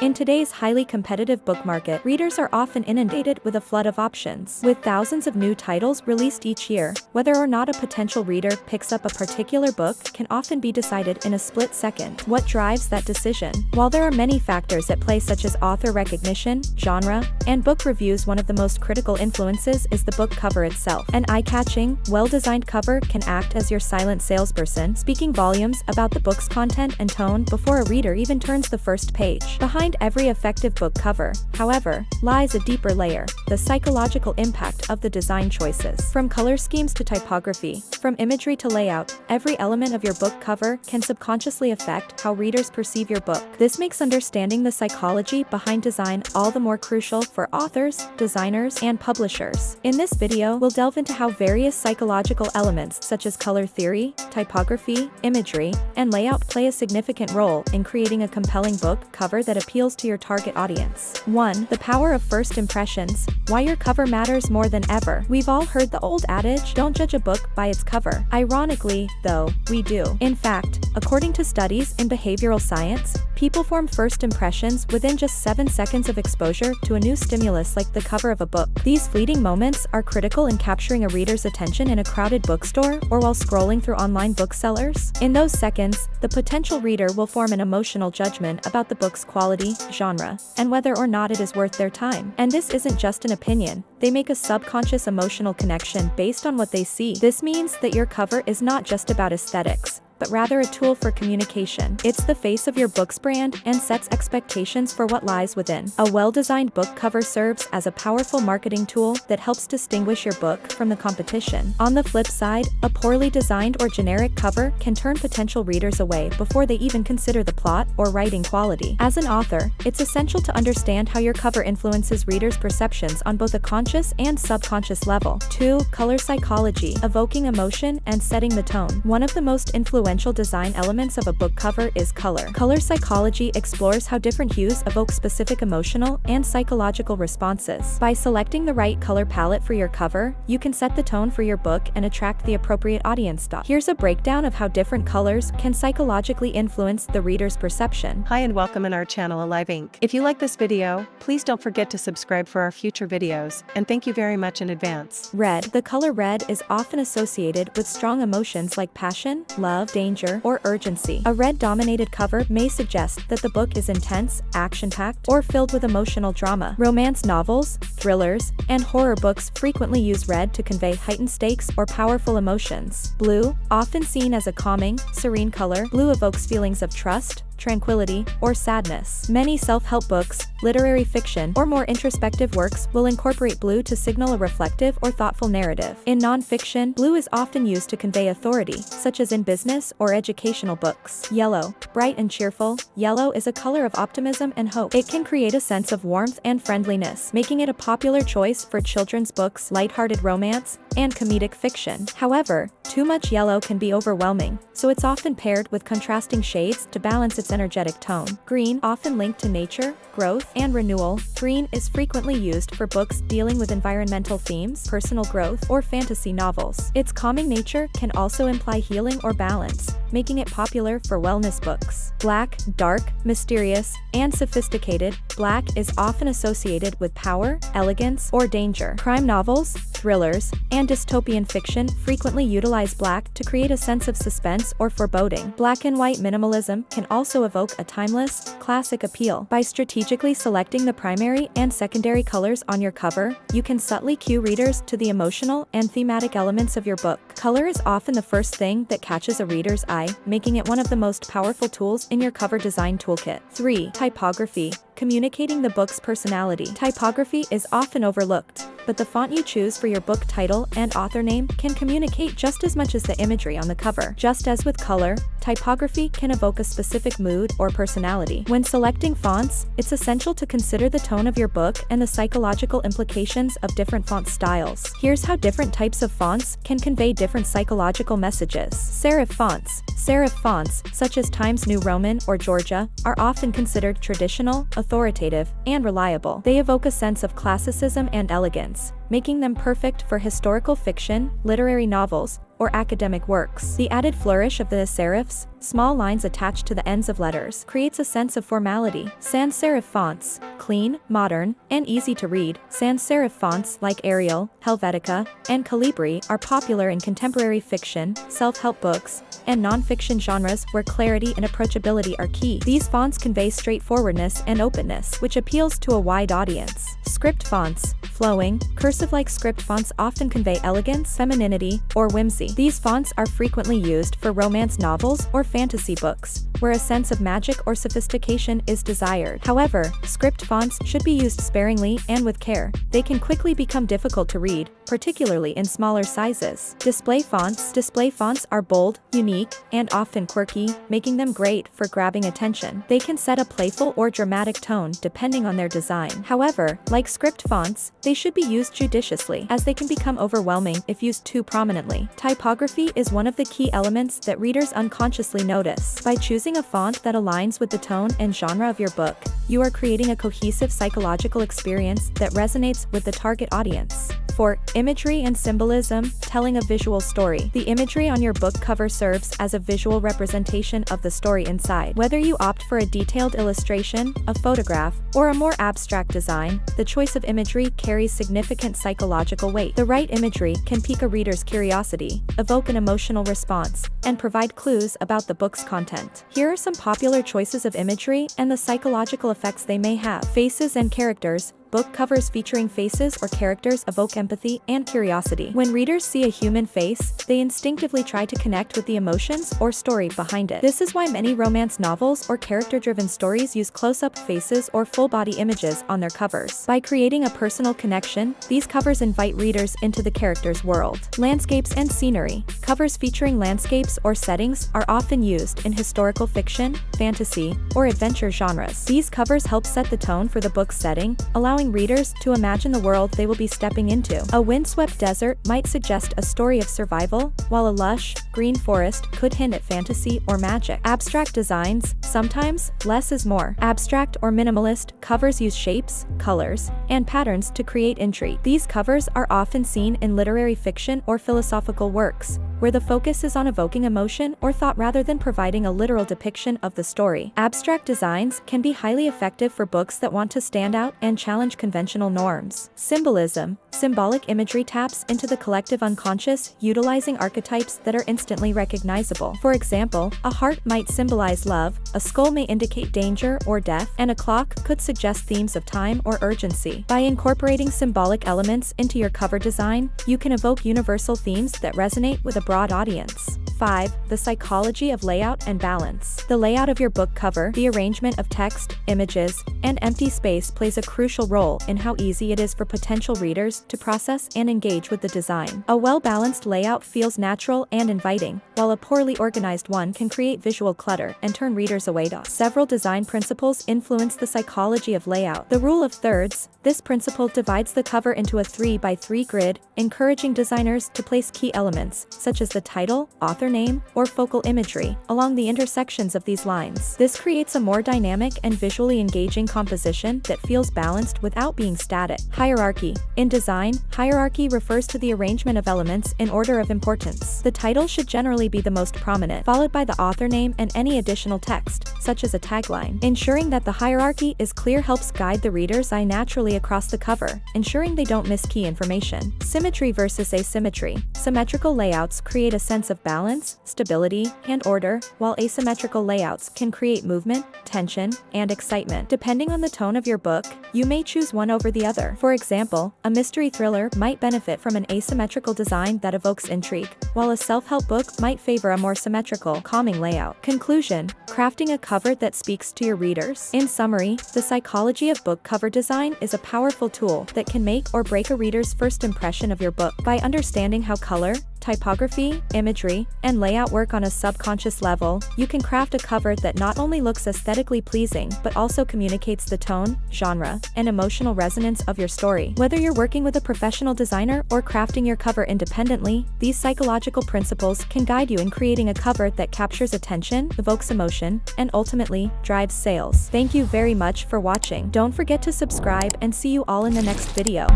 In today's highly competitive book market, readers are often inundated with a flood of options. With thousands of new titles released each year, whether or not a potential reader picks up a particular book can often be decided in a split second. What drives that decision? While there are many factors at play such as author recognition, genre, and book reviews, one of the most critical influences is the book cover itself. An eye-catching, well-designed cover can act as your silent salesperson, speaking volumes about the book's content and tone before a reader even turns the first page. Behind every effective book cover, however, lies a deeper layer: the psychological impact of the design choices. From color schemes to typography, from imagery to layout, every element of your book cover can subconsciously affect how readers perceive your book. This makes understanding the psychology behind design all the more crucial for authors, designers, and publishers. In this video, we'll delve into how various psychological elements such as color theory, typography, imagery, and layout play a significant role in creating a compelling book cover that appeals to your target audience. 1. The power of first impressions. Why your cover matters more than ever. We've all heard the old adage, don't judge a book by its cover. Ironically, though, we do. In fact, according to studies in behavioral science, people form first impressions within just 7 seconds of exposure to a new stimulus like the cover of a book. These fleeting moments are critical in capturing a reader's attention in a crowded bookstore or while scrolling through online booksellers. In those seconds, the potential reader will form an emotional judgment about the book's quality, genre, and whether or not it is worth their time. And this isn't just an opinion. They make a subconscious emotional connection based on what they see. This means that your cover is not just about aesthetics, but rather a tool for communication. It's the face of your book's brand and sets expectations for what lies within. A well-designed book cover serves as a powerful marketing tool that helps distinguish your book from the competition. On the flip side, a poorly designed or generic cover can turn potential readers away before they even consider the plot or writing quality. As an author, it's essential to understand how your cover influences readers' perceptions on both a conscious and subconscious level. 2. Color psychology. Evoking emotion and setting the tone. One of the most influential design elements of a book cover is color. Color psychology explores how different hues evoke specific emotional and psychological responses. By selecting the right color palette for your cover, you can set the tone for your book and attract the appropriate audience. Here's a breakdown of how different colors can psychologically influence the reader's perception. Hi and welcome in our channel Alive Inc. If you like this video, please don't forget to subscribe for our future videos, and thank you very much in advance. Red. The color red is often associated with strong emotions like passion, love, danger, or urgency. A red-dominated cover may suggest that the book is intense, action-packed, or filled with emotional drama. Romance novels, thrillers, and horror books frequently use red to convey heightened stakes or powerful emotions. Blue, often seen as a calming, serene color, blue evokes feelings of trust, tranquility, or sadness. Many self-help books, literary fiction, or more introspective works will incorporate blue to signal a reflective or thoughtful narrative. In nonfiction, blue is often used to convey authority, such as in business or educational books. Yellow. Bright and cheerful, yellow is a color of optimism and hope. It can create a sense of warmth and friendliness, making it a popular choice for children's books, lighthearted romance, and comedic fiction. However, too much yellow can be overwhelming, so it's often paired with contrasting shades to balance its energetic tone. Green, often linked to nature, growth, and renewal, green is frequently used for books dealing with environmental themes, personal growth, or fantasy novels. Its calming nature can also imply healing or balance, making it popular for wellness books. Black, dark, mysterious, and sophisticated, black is often associated with power, elegance, or danger. Crime novels, thrillers, and dystopian fiction frequently utilize black to create a sense of suspense or foreboding. Black and white minimalism can also evoke a timeless, classic appeal. By strategically selecting the primary and secondary colors on your cover, you can subtly cue readers to the emotional and thematic elements of your book. Color is often the first thing that catches a reader's eye, making it one of the most powerful tools in your cover design toolkit. 3. Typography. Communicating the book's personality. Typography is often overlooked, but the font you choose for your book title and author name can communicate just as much as the imagery on the cover. Just as with color, typography can evoke a specific mood or personality. When selecting fonts, it's essential to consider the tone of your book and the psychological implications of different font styles. Here's how different types of fonts can convey different psychological messages. Serif fonts. Serif fonts, such as Times New Roman or Georgia, are often considered traditional, authoritative, and reliable. They evoke a sense of classicism and elegance, making them perfect for historical fiction, literary novels, or academic works. The added flourish of the serifs, small lines attached to the ends of letters, creates a sense of formality. Sans serif fonts, clean, modern, and easy to read. Sans serif fonts like Arial, Helvetica, and Calibri are popular in contemporary fiction, self-help books, and non-fiction genres where clarity and approachability are key. These fonts convey straightforwardness and openness, which appeals to a wide audience. Script fonts, flowing, cursive-like script fonts often convey elegance, femininity, or whimsy. These fonts are frequently used for romance novels or fantasy books, where a sense of magic or sophistication is desired. However, script fonts should be used sparingly and with care. They can quickly become difficult to read, particularly in smaller sizes. Display fonts are bold, unique, and often quirky, making them great for grabbing attention. They can set a playful or dramatic tone depending on their design. However, like script fonts, they should be used judiciously, as they can become overwhelming if used too prominently. Typography is one of the key elements that readers unconsciously notice. By choosing a font that aligns with the tone and genre of your book, you are creating a cohesive psychological experience that resonates with the target audience. 4. Imagery and symbolism, telling a visual story. The imagery on your book cover serves as a visual representation of the story inside. Whether you opt for a detailed illustration, a photograph, or a more abstract design, the choice of imagery carries significant psychological weight. The right imagery can pique a reader's curiosity, evoke an emotional response, and provide clues about the book's content. Here are some popular choices of imagery and the psychological effects they may have. Faces and characters. Book covers featuring faces or characters evoke empathy and curiosity. When readers see a human face, they instinctively try to connect with the emotions or story behind it. This is why many romance novels or character-driven stories use close-up faces or full-body images on their covers. By creating a personal connection, these covers invite readers into the character's world. Landscapes and scenery. Covers featuring landscapes or settings are often used in historical fiction, fantasy, or adventure genres. These covers help set the tone for the book's setting, allowing readers to imagine the world they will be stepping into. A windswept desert might suggest a story of survival, while a lush, green forest could hint at fantasy or magic. Abstract designs. Sometimes, less is more. Abstract or minimalist covers use shapes, colors, and patterns to create intrigue. These covers are often seen in literary fiction or philosophical works, where the focus is on evoking emotion or thought rather than providing a literal depiction of the story. Abstract designs can be highly effective for books that want to stand out and challenge conventional norms. Symbolism. Symbolic imagery taps into the collective unconscious, utilizing archetypes that are instantly recognizable. For example, a heart might symbolize love, a skull may indicate danger or death, and a clock could suggest themes of time or urgency. By incorporating symbolic elements into your cover design, you can evoke universal themes that resonate with a broad audience. 5. The psychology of layout and balance. The layout of your book cover, the arrangement of text, images, and empty space plays a crucial role in how easy it is for potential readers to process and engage with the design. A well-balanced layout feels natural and inviting, while a poorly organized one can create visual clutter and turn readers away. Several design principles influence the psychology of layout. The rule of thirds. This principle divides the cover into a 3x3 grid, encouraging designers to place key elements, such as the title, author name, or focal imagery, along the intersections of these lines. This creates a more dynamic and visually engaging composition that feels balanced without being static. Hierarchy. In design, hierarchy refers to the arrangement of elements in order of importance. The title should generally be the most prominent, followed by the author name and any additional text, such as a tagline. Ensuring that the hierarchy is clear helps guide the reader's eye naturally across the cover, ensuring they don't miss key information. Symmetry versus asymmetry. Symmetrical layouts create a sense of balance, stability, and order, while asymmetrical layouts can create movement, tension, and excitement. Depending on the tone of your book, you may choose one over the other. For example, a mystery thriller might benefit from an asymmetrical design that evokes intrigue, while a self-help book might favor a more symmetrical, calming layout. Conclusion. Crafting a cover that speaks to your readers. In summary, the psychology of book cover design is a powerful tool that can make or break a reader's first impression of your book. By understanding how color, typography, imagery, and layout work on a subconscious level, you can craft a cover that not only looks aesthetically pleasing but also communicates the tone, genre, and emotional resonance of your story. Whether you're working with a professional designer or crafting your cover independently, these psychological principles can guide you in creating a cover that captures attention, evokes emotion, and ultimately drives sales. Thank you very much for watching. Don't forget to subscribe and see you all in the next video.